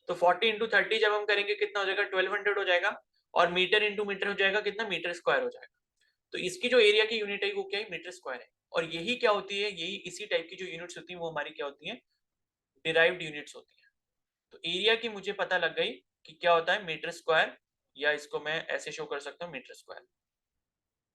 तो 40 इंटू 30 जब हम करेंगे कितना हो जाएगा, 1200 हो जाएगा, और मीटर इंटू मीटर हो जाएगा कितना, मीटर स्क्वायर हो जाएगा। तो इसकी जो एरिया की यूनिट है वो क्या है, मीटर स्क्वायर है। और यही क्या होती है, यही इसी टाइप की जो यूनिट्स होती है वो हमारी क्या होती है, डिराइव्ड यूनिट्स होती है। तो एरिया की मुझे पता लग गई कि क्या होता है, मीटर स्क्वायर, या इसको मैं ऐसे शो कर सकता हूँ, मीटर स्क्वायर,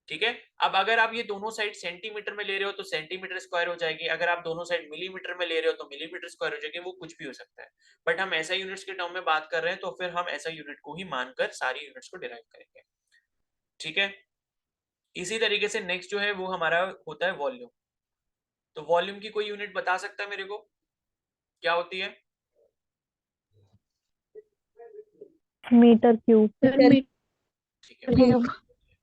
ठीक है। अब अगर आप ये दोनों साइड सेंटीमीटर में ले रहे हो तो सेंटीमीटर स्क्वायर हो जाएगी, अगर आप दोनों साइड मिलीमीटर में ले रहे हो तो मिलीमीटर स्क्वायर हो जाएगी, वो कुछ भी हो सकता है। बट हम ऐसा यूनिट्स के टर्म में बात कर रहे हैं तो फिर हम ऐसा यूनिट को ही मानकर सारी यूनिट्स को डिराइव करेंगे, ठीक है। इसी तरीके से नेक्स्ट जो है वो हमारा होता है वॉल्यूम। तो वॉल्यूम की कोई यूनिट बता सकता है मेरे को, क्या होती है? Metre cube. ठीक है,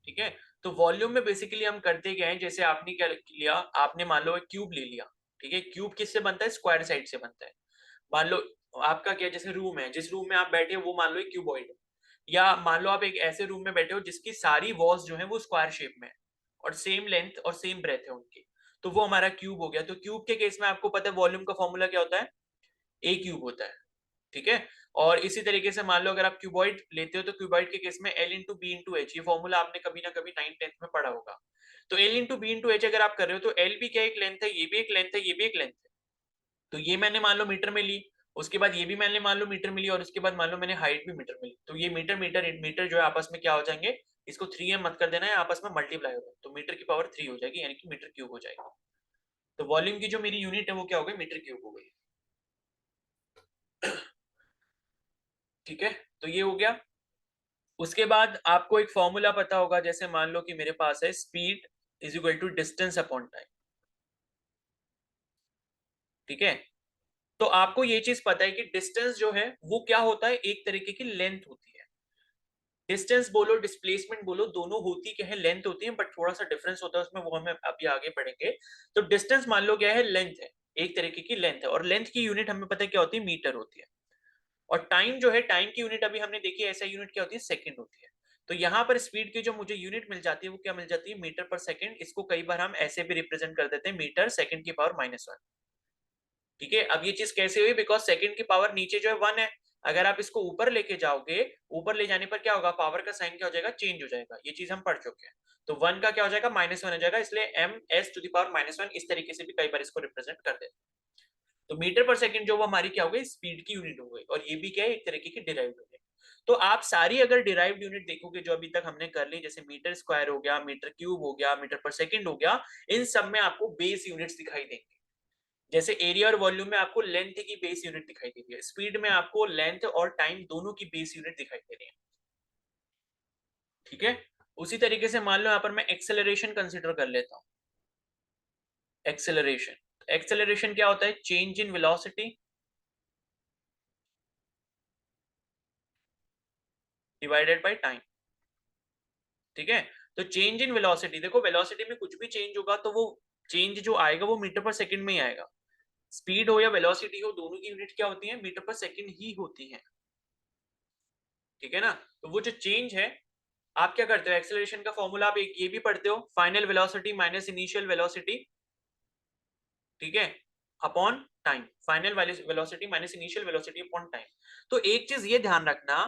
ठीक है। तो वॉल्यूम में बेसिकली हम करते क्या है, जैसे आपने क्या लिया, आपने मान लो एक क्यूब ले लिया, ठीक है। क्यूब किससे बनता है? स्क्वायर साइड से बनता है। मान लो आपका क्या, जैसे रूम है, जिस रूम में आप बैठे हो वो मान लो एक क्यूबॉइड है, या मान लो आप एक ऐसे रूम में बैठे हो जिसकी सारी वॉल्स जो है वो स्क्वायर शेप में है और सेम लेंथ और सेम ब्रेथ है उनकी, तो वो हमारा क्यूब हो गया। तो क्यूब के केस में आपको पता है वॉल्यूम का फॉर्मूला क्या होता है? ए क्यूब होता है, ठीक है। और इसी तरीके से मान लो अगर आप क्यूबॉइड लेते हो तो क्यूबॉइड के केस में L into B into H, ये फॉर्मूला आपने कभी ना कभी 9th-10th में पढ़ा होगा। तो L into B into H अगर आप कर रहे हो तो एल भी क्या एक लेंथ है, ये भी एक लेंथ है, ये भी एक लेंथ है। तो ये मैंने मान लो मीटर में ली, उसके बाद ये भी मैंने मान लो मीटर में ली, और उसके बाद मान लो मैंने हाइट भी मीटर में ली। तो ये मीटर मीटर मीटर जो है आपस में क्या हो जाएंगे, इसको 3m मत कर देना है, आपस में मल्टीप्लाई होगा, तो मीटर की पावर 3 हो जाएगी, यानी कि मीटर क्यूब हो जाएगी। तो वॉल्यूम की जो मेरी यूनिट है वो क्या हो गई, मीटर क्यूब हो गई। ठीक है, तो ये हो गया। उसके बाद आपको एक फॉर्मूला पता होगा, जैसे मान लो कि मेरे पास है speed is equal to distance upon time, ठीक है। तो आपको ये चीज पता है कि डिस्टेंस जो है वो क्या होता है, एक तरीके की लेंथ होती है। डिस्टेंस बोलो डिस्प्लेसमेंट बोलो, दोनों होती क्या है, लेंथ होती है, बट थोड़ा सा डिफरेंस होता है उसमें, वो हमें अभी आगे पढ़ेंगे। तो डिस्टेंस मान लो क्या है, लेंथ है, एक तरीके की लेंथ है, और लेंथ की यूनिट हमें पता है क्या होती है, मीटर होती है। और टाइम जो है, टाइम की यूनिट अभी हमने देखी है, ऐसा यूनिट क्या होती है, सेकंड होती है। तो यहाँ पर स्पीड की जो मुझे यूनिट मिल जाती है वो क्या मिल जाती है, मीटर पर सेकंड। इसको कई बार हम ऐसे भी रिप्रेजेंट कर देते हैं, मीटर सेकंड की पावर -1। ठीक है, अब ये चीज कैसे हुई, बिकॉज सेकंड की पावर नीचे जो है 1 है, अगर आप इसको ऊपर लेके जाओगे, ऊपर ले जाने पर क्या होगा, पावर का साइन क्या हो जाएगा, चेंज हो जाएगा। ये चीज हम पढ़ चुके हैं। तो 1 का क्या हो जाएगा, -1 हो जाएगा, इसलिए ms⁻⁻1 इस तरीके से भी कई बार इसको रिप्रेजेंट कर देते हैं। तो मीटर पर सेकंड जो वो हमारी क्या हो गई, स्पीड की यूनिट हो गई, और ये भी क्या है, एक तरीके की डिराइव्ड यूनिट। तो आप सारी अगर डिराइव्ड यूनिट देखोगे जो अभी तक हमने कर ली, जैसे मीटर स्क्वायर हो गया, मीटर क्यूब हो गया, मीटर पर सेकंड हो गया, इन सब में आपको बेस यूनिट्स दिखाई देंगे। जैसे एरिया और वॉल्यूम में आपको लेंथ की बेस यूनिट दिखाई दे रही है, स्पीड में आपको लेंथ और टाइम दोनों की बेस यूनिट दिखाई दे रही है। ठीक है, उसी तरीके से मान लो यहाँ पर मैं एक्सेलरेशन कंसिडर कर लेता हूं। एक्सेलरेशन, एक्सेलरेशन क्या होता है, change in velocity divided by time. ठीक है, तो चेंज इन वेलोसिटी, देखो वेलोसिटी में कुछ भी चेंज होगा तो वो चेंज जो आएगा वो मीटर पर सेकंड में ही आएगा। स्पीड हो या वेलोसिटी हो, दोनों की यूनिट क्या होती है, मीटर पर सेकंड ही होती है। ठीक है ना, तो वो जो चेंज है, आप क्या करते हो, एक्सेलरेशन का फॉर्मूला आप एक ये भी पढ़ते हो, final velocity minus initial velocity, ठीक है, upon time. Final velocity minus initial velocity upon time. तो एक चीज ये ध्यान रखना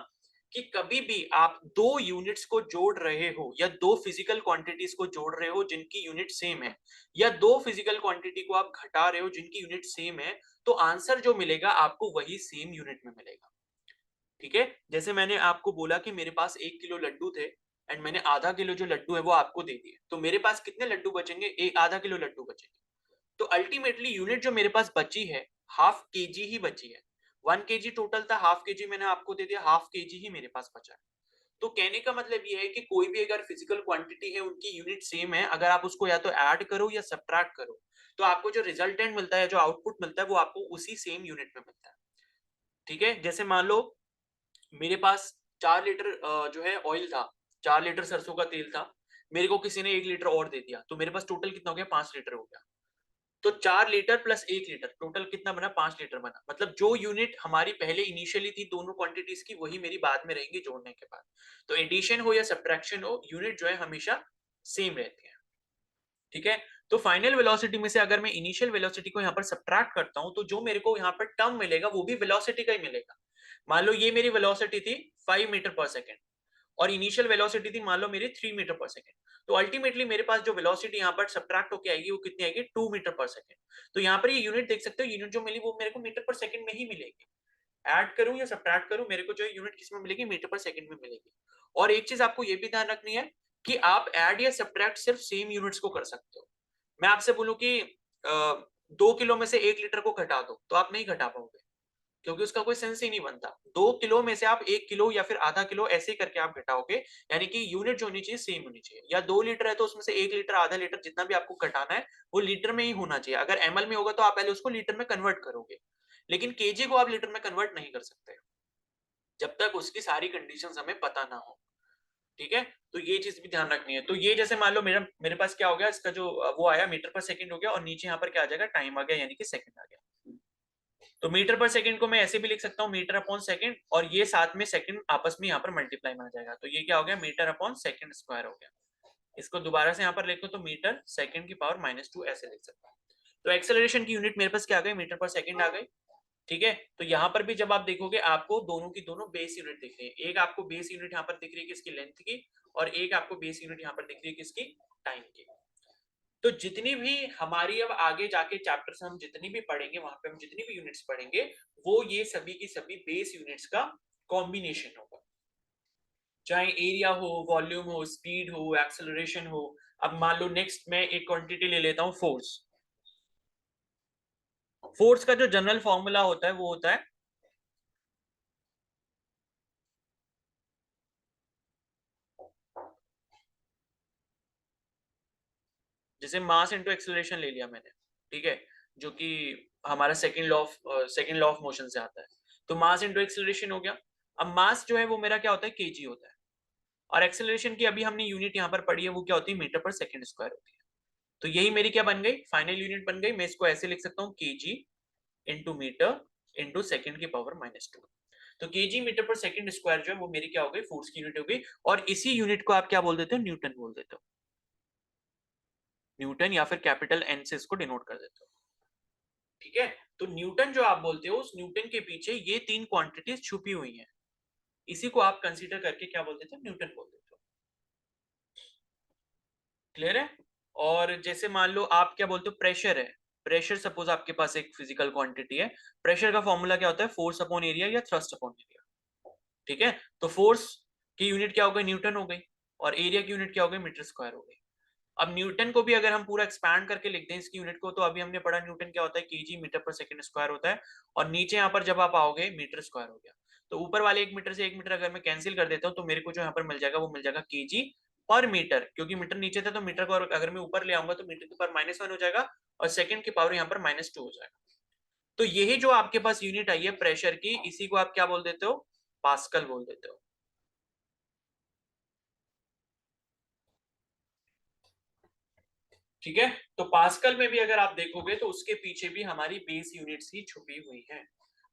कि कभी भी आप दो यूनिट्स को जोड़ रहे हो, या दो फिजिकल क्वांटिटीज को जोड़ रहे हो जिनकी यूनिट सेम है, या दो फिजिकल क्वांटिटी को आप घटा रहे हो जिनकी यूनिट सेम है, तो आंसर जो मिलेगा आपको वही सेम यूनिट में मिलेगा। ठीक है, जैसे मैंने आपको बोला कि मेरे पास 1 किलो लड्डू थे, एंड मैंने आधा किलो जो लड्डू है वो आपको दे दिए, तो मेरे पास कितने लड्डू बचेंगे, आधा किलो लड्डू बचेंगे। तो अल्टीमेटली यूनिट जो मेरे पास बची है, ½ kg ही बची है। 1 kg टोटल था, ½ kg मैंने आपको दे दिया, ½ kg ही मेरे पास बचा है। तो कहने का मतलब ये है कि कोई भी अगर फिजिकल क्वांटिटी है, उनकी यूनिट सेम है, अगर आप उसको या तो ऐड करो या सब्ट्रैक्ट करो, तो आपको जो रिजल्टेंट मिलता है, जो आउटपुट मिलता है, वो आपको उसी सेम यूनिट में मिलता है। ठीक है, जैसे मान लो मेरे पास 4 लीटर जो है ऑयल था, 4 लीटर सरसों का तेल था, मेरे को किसी ने 1 लीटर और दे दिया, तो मेरे पास टोटल कितना हो गया, 5 लीटर हो गया। तो 4 लीटर प्लस 1 लीटर टोटल कितना बना, 5 लीटर बना। मतलब जो यूनिट हमारी पहले इनिशियली थी दोनों क्वांटिटीज की, वही मेरी बाद में रहेंगी जोड़ने के बाद। तो एडिशन हो या सब्ट्रैक्शन हो, यूनिट जो है हमेशा सेम रहती है। ठीक है, तो फाइनल वेलोसिटी में से अगर मैं इनिशियल वेलोसिटी को यहाँ पर सब्ट्रैक्ट करता हूं, तो जो मेरे को यहाँ पर टर्म मिलेगा वो भी वेलोसिटी का ही मिलेगा। मान लो ये मेरी वेलोसिटी थी 5 मीटर पर सेकेंड, और इनिशियल वेलोसिटी थी मान लो मेरी 3 मीटर पर सेकेंड। तो अल्टीमेटली मेरे पास जो वेलोसिटी यहाँ पर सब्ट्रैक्ट होकर आएगी वो कितनी आएगी, 2 मीटर पर सेकेंड। तो यहाँ पर ये यूनिट देख सकते हो, यूनिट जो मिली वो मेरे को मीटर पर सेकेंड में ही मिलेगी। ऐड करूं या सब्ट्रैक्ट करूं, मेरे को जो यूनिट किसमें मिलेगी, मीटर पर सेकेंड में मिलेगी। और एक चीज आपको ये भी ध्यान रखनी है कि आप ऐड या सब्ट्रैक्ट सिर्फ सेम यूनिट्स को कर सकते हो। मैं आपसे बोलूं कि 2 किलो में से 1 लीटर को घटा दो, तो आप नहीं घटा पाओगे। क्योंकि उसका कोई सेंस ही नहीं बनता। 2 किलो में से आप 1 किलो या फिर आधा किलो ऐसे करके आप घटाओगे, यानी कि यूनिट जो होनी चाहिए सेम होनी चाहिए। या 2 लीटर है तो उसमें से 1 लीटर, आधा लीटर, जितना भी आपको घटाना है वो लीटर में ही होना चाहिए। अगर एमएल में होगा तो आप पहले उसको लीटर में कन्वर्ट करोगे, लेकिन केजी को आप लीटर में कन्वर्ट नहीं कर सकते जब तक उसकी सारी कंडीशंस हमें पता ना हो। ठीक है, तो ये चीज भी ध्यान रखनी है। तो ये जैसे मान लो मेरे पास क्या हो गया, इसका जो वो आया मीटर पर सेकंड हो गया, और नीचे यहाँ पर क्या आ जाएगा, टाइम आ गया, यानी कि सेकंड आ गया। तो मीटर पर सेकंड को मैं ऐसे भी लिख सकता हूँ मीटर अपॉन सेकंड, और ये साथ में सेकंड आपस में यहाँ पर मल्टीप्लाई में आ जाएगा, तो ये क्या हो गया, मीटर अपॉन सेकंड स्क्वायर हो गया। इसको दोबारा से यहाँ पर लिखो तो मीटर सेकंड की पावर -2 ऐसे लिख सकता हूँ। तो एक्सेलरेशन की यूनिट मेरे पास क्या आ गई, मीटर पर सेकंड आ गई। ठीक है, तो यहाँ पर भी जब आप देखोगे आपको दोनों की दोनों बेस यूनिट दिख रही है। एक आपको बेस यूनिट यहाँ पर दिख रही है किसकी, लेंथ की, और एक आपको बेस यूनिट यहाँ पर दिख रही है किसकी, टाइम की। तो जितनी भी हमारी अब आगे जाके चैप्टर्स हम जितनी भी पढ़ेंगे, वहां पे हम जितनी भी यूनिट्स पढ़ेंगे, वो ये सभी की सभी बेस यूनिट्स का कॉम्बिनेशन होगा। चाहे एरिया हो, वॉल्यूम हो, स्पीड हो, एक्सेलरेशन हो। अब मान लो नेक्स्ट मैं एक क्वांटिटी ले लेता हूं, फोर्स। फोर्स का जो जनरल फॉर्मूला होता है वो होता है जैसे मास इनटू एक्सेलरेशन ले लिया मैंने, ठीक है, जो कि हमारा सेकंड लॉ ऑफ मोशन से आता है। तो मास इनटू एक्सेलरेशन हो गया। अब मास जो है वो मेरा क्या होता है, केजी होता है, और एक्सेलरेशन की अभी हमने यूनिट यहाँ पर पढ़ी है, वो क्या होती है, मीटर पर सेकंड स्क्वायर होती है। तो यही मेरी क्या बन गई, फाइनल यूनिट बन गई। मैं इसको ऐसे लिख सकता हूँ, kg into metre into second की पावर -2। तो केजी मीटर पर सेकंड स्क्वायर जो है वो मेरी क्या हो गई, फोर्स की यूनिट हो गई। और इसी यूनिट को आप क्या बोल देते हो, न्यूटन बोल देते हो। न्यूटन या फिर कैपिटल एन से इसको डिनोट कर देते हो। ठीक है, तो न्यूटन जो आप बोलते हो, उस न्यूटन के पीछे ये 3 क्वांटिटीज छुपी हुई हैं। इसी को आप कंसीडर करके क्या बोल देते हो, न्यूटन बोल देते हो। क्लियर है। और जैसे मान लो आप क्या बोलते हो, प्रेशर है। प्रेशर सपोज आपके पास एक फिजिकल क्वांटिटी है। प्रेशर का फॉर्मूला क्या होता है, फोर्स अपॉन एरिया या थ्रस्ट अपॉन एरिया। ठीक है, तो फोर्स की यूनिट क्या हो गई, न्यूटन हो गई, और एरिया की यूनिट क्या हो गई, मीटर स्क्वायर हो गई। अब न्यूटन को भी अगर हम पूरा एक्सपैंड करके लिख दें इसकी यूनिट को, तो अभी हमने पढ़ा न्यूटन क्या होता है, केजी मीटर पर सेकंड स्क्वायर होता है, और नीचे यहाँ पर जब आप आओगे मीटर स्क्वायर हो गया। तो ऊपर वाले 1 मीटर से 1 मीटर अगर मैं कैंसिल कर देता हूँ तो मेरे को जो यहाँ पर मिल जाएगा वो मिल जाएगा केजी पर मीटर, क्योंकि मीटर नीचे था तो मीटर को अगर मैं ऊपर ले आऊंगा तो मीटर के पावर -1 हो जाएगा, और सेकंड की पावर यहाँ पर -2 हो जाएगा। तो यही जो आपके पास यूनिट आई है प्रेशर की, इसी को आप क्या बोल देते हो, पास्कल बोल देते हो। ठीक है, तो पास्कल में भी अगर आप देखोगे तो उसके पीछे भी हमारी बेस यूनिट्स ही छुपी हुई हैं।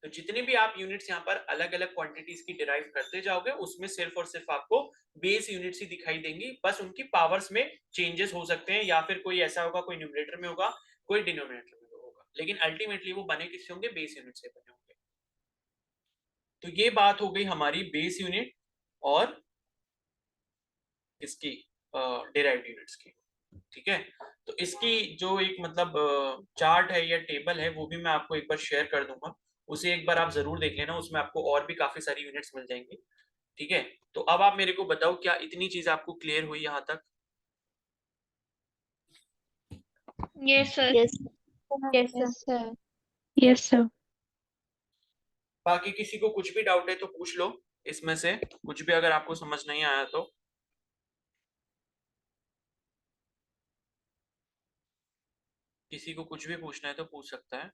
तो जितनी भी आप यूनिट्स यहाँ पर अलग अलग क्वांटिटीज की डिराइव करते जाओगे, उसमें सिर्फ और सिर्फ आपको बेस यूनिट्स ही दिखाई देंगी। बस उनकी पावर्स में चेंजेस हो सकते हैं, या फिर कोई ऐसा होगा, कोई न्यूमरेटर में होगा, कोई डिनोमिनेटर में होगा, लेकिन अल्टीमेटली वो बने किससे होंगे, बेस यूनिट से बने होंगे। तो ये बात हो गई हमारी बेस यूनिट और इसकी डिराइव्ड यूनिट्स की। ठीक है, तो इसकी जो एक मतलब चार्ट है या टेबल है, वो भी मैं आपको एक बार शेयर कर दूंगा। उसे एक बार आप जरूर देख लेना, उसमें आपको और भी काफी सारी यूनिट्स मिल जाएंगी। ठीक है, तो अब आप मेरे को बताओ, क्या इतनी चीज आपको क्लियर हुई यहाँ तक। Yes, sir. Yes. Yes, sir. Yes, sir. Yes, sir. बाकी किसी को कुछ भी डाउट है तो पूछ लो, इसमें से कुछ भी अगर आपको समझ नहीं आया तो। किसी को कुछ भी पूछना है तो पूछ सकता है।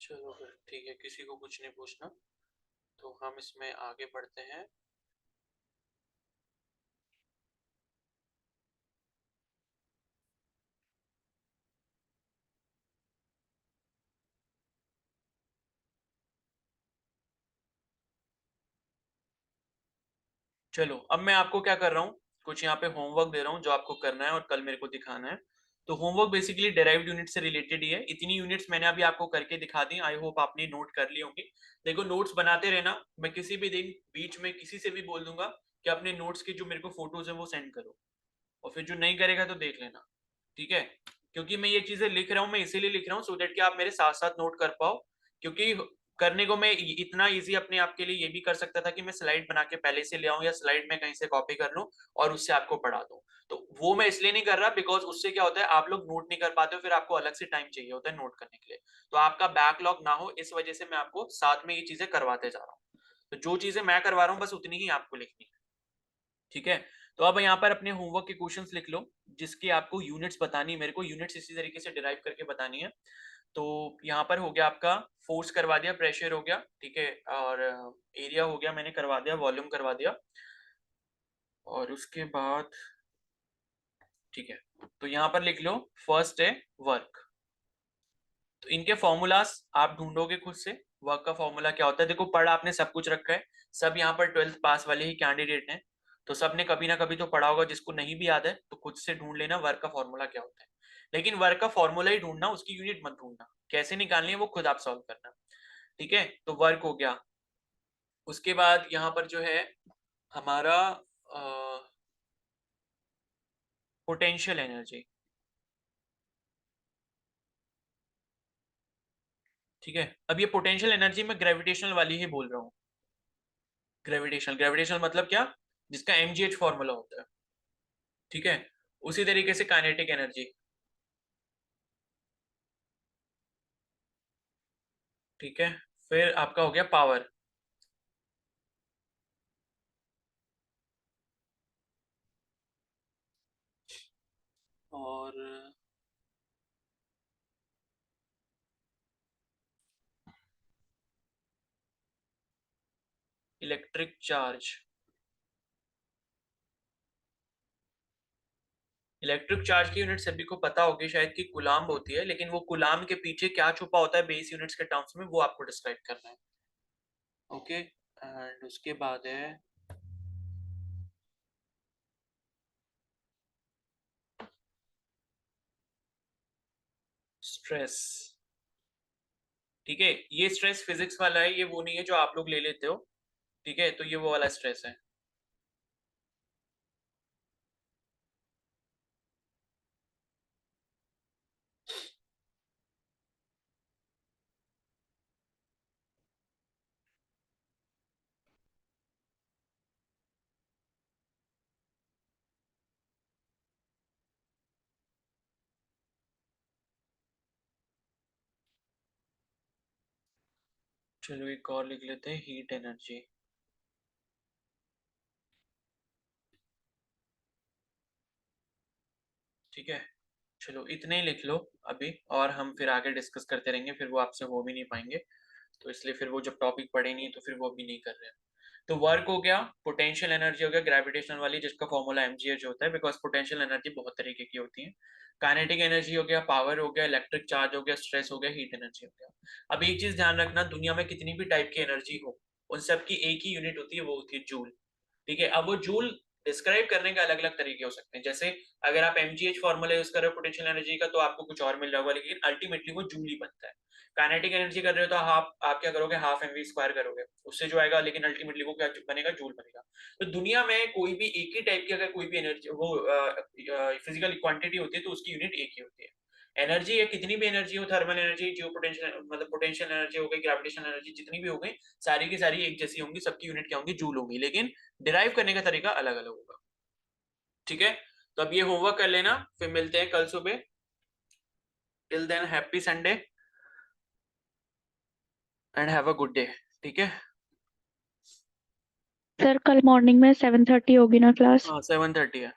चलो फिर ठीक है, किसी को कुछ नहीं पूछना, तो हम इसमें आगे बढ़ते हैं। चलो, अब मैं आपको क्या कर रहा हूँ, कुछ यहाँ पे होमवर्क दे रहा हूँ जो आपको करना है और कल मेरे को दिखाना है। तो होमवर्क बेसिकली डेराइव्ड यूनिट से रिलेटेड ही है। इतनी यूनिट्स मैंने अभी आपको करके दिखा दी, आई होप आपने नोट कर ली होंगी। देखो, नोट्स बनाते रहना, मैं किसी भी दिन बीच में किसी से भी बोल दूंगा कि अपने नोट्स की जो मेरे को फोटोज है वो सेंड करो, और फिर जो नहीं करेगा तो देख लेना। ठीक है, क्योंकि मैं ये चीजें लिख रहा हूँ, मैं इसीलिए लिख रहा हूँ सो दैट कि आप मेरे साथ साथ नोट कर पाओ, क्योंकि करने को मैं इतना इजी अपने आप के लिए ये भी कर सकता था कि मैं स्लाइड बना के पहले से ले आऊं या स्लाइड में कहीं से कॉपी कर लूं और उससे आपको पढ़ा दूं। तो वो मैं इसलिए नहीं कर रहा बिकॉज उससे क्या होता है, आप लोग नोट नहीं कर पाते हो, फिर आपको अलग से टाइम चाहिए होता है नोट करने के लिए, तो आपका बैकलॉग ना हो, इस वजह से मैं आपको साथ में ये चीजें करवाते जा रहा हूँ। तो जो चीजें मैं करवा रहा हूँ बस उतनी ही आपको लिखनी है, ठीक है। तो अब यहाँ पर अपने होमवर्क के क्वेश्चंस लिख लो, जिसकी आपको यूनिट्स बतानी है, मेरे को यूनिट्स इसी तरीके से डिराइव करके बतानी है। तो यहाँ पर हो गया आपका फोर्स करवा दिया, प्रेशर हो गया, ठीक है, और एरिया हो गया मैंने करवा दिया, वॉल्यूम करवा दिया, और उसके बाद ठीक है, तो यहाँ पर लिख लो फर्स्ट है वर्क। तो इनके फॉर्मूलाज आप ढूंढोगे खुद से, वर्क का फॉर्मूला क्या होता है, देखो पढ़ा आपने सब कुछ रखा है, सब यहाँ पर 12th पास वाले ही कैंडिडेट हैं, तो सबने कभी ना कभी तो पढ़ा होगा, जिसको नहीं भी याद है तो खुद से ढूंढ लेना वर्क का फॉर्मूला क्या होता है। लेकिन वर्क का फॉर्मूला ही ढूंढना, उसकी यूनिट मत ढूंढना, कैसे निकालनी है वो खुद आप सॉल्व करना, ठीक है। तो वर्क हो गया, उसके बाद यहाँ पर जो है हमारा पोटेंशियल एनर्जी, ठीक है। अब ये पोटेंशियल एनर्जी मैं ग्रेविटेशनल वाली ही बोल रहा हूँ, ग्रेविटेशनल, ग्रेविटेशनल मतलब क्या, जिसका mgh फॉर्मूला होता है, ठीक है। उसी तरीके से काइनेटिक एनर्जी, ठीक है। फिर आपका हो गया पावर, और इलेक्ट्रिक चार्ज, इलेक्ट्रिक चार्ज की यूनिट सभी को पता होगी शायद कि कूलाम्ब होती है, लेकिन वो कूलाम्ब के पीछे क्या छुपा होता है बेस यूनिट्स के टर्म्स में, वो आपको डिस्क्राइब करना है, ओके। एंड उसके बाद है स्ट्रेस, ठीक है। ये स्ट्रेस फिजिक्स वाला है, ये वो नहीं है जो आप लोग ले लेते हो, ठीक है, तो ये वो वाला स्ट्रेस है। चलो एक और लिख लेते हैं, हीट एनर्जी, ठीक है। चलो इतने ही लिख लो अभी, और हम फिर आगे डिस्कस करते रहेंगे, फिर वो आपसे हो भी नहीं पाएंगे, तो इसलिए फिर वो जब टॉपिक पढ़े नहीं तो फिर वो भी नहीं कर रहे हैं। तो वर्क हो गया, पोटेंशियल एनर्जी हो गया ग्रेविटेशनल वाली, जिसका फॉर्मूला mgh होता है, बिकॉज पोटेंशियल एनर्जी बहुत तरीके की होती है। काइनेटिक एनर्जी हो गया, पावर हो गया, इलेक्ट्रिक चार्ज हो गया, स्ट्रेस हो गया, हीट एनर्जी हो गया। अब एक चीज ध्यान रखना, दुनिया में कितनी भी टाइप की एनर्जी हो, उन सब की एक ही यूनिट होती है, वो होती है जूल, ठीक है। अब वो जूल डिस्क्राइब करने के अलग अलग तरीके हो सकते हैं, जैसे अगर आप mgh फॉर्मूला यूज कर रहे हो पोटेंशियल एनर्जी का तो आपको कुछ और मिल रहा होगा, लेकिन अल्टीमेटली वो जूल ही बनता है। काइनेटिक एनर्जी कर रहे हो तो आप क्या करोगे, हाफ mv स्क्वायर करोगे, उससे जो आएगा, लेकिन अल्टीमेटली वो क्या बनेगा, जूल बनेगा। तो दुनिया में कोई भी एक ही टाइप की अगर कोई भी एनर्जी वो फिजिकल क्वांटिटी होती है तो उसकी यूनिट एक ही होती है। एनर्जी है, कितनी भी एनर्जी हो, थर्मल एनर्जी, जियो पोटेंशियल मतलब पोटेंशियल एनर्जी हो गई, ग्रेविटेशनल एनर्जी, जितनी भी हो गई, सारी की सारी एक जैसी होंगी, सबकी यूनिट क्या होंगी, जूल होंगी, लेकिन डिराइव करने का तरीका अलग अलग होगा, ठीक है। तो अब ये होमवर्क कर लेना, फिर मिलते हैं कल सुबह। Till than happy Sunday and have a good day, ठीक है। सर कल मॉर्निंग में 7:30 होगी ना क्लास? हाँ 7:30 है।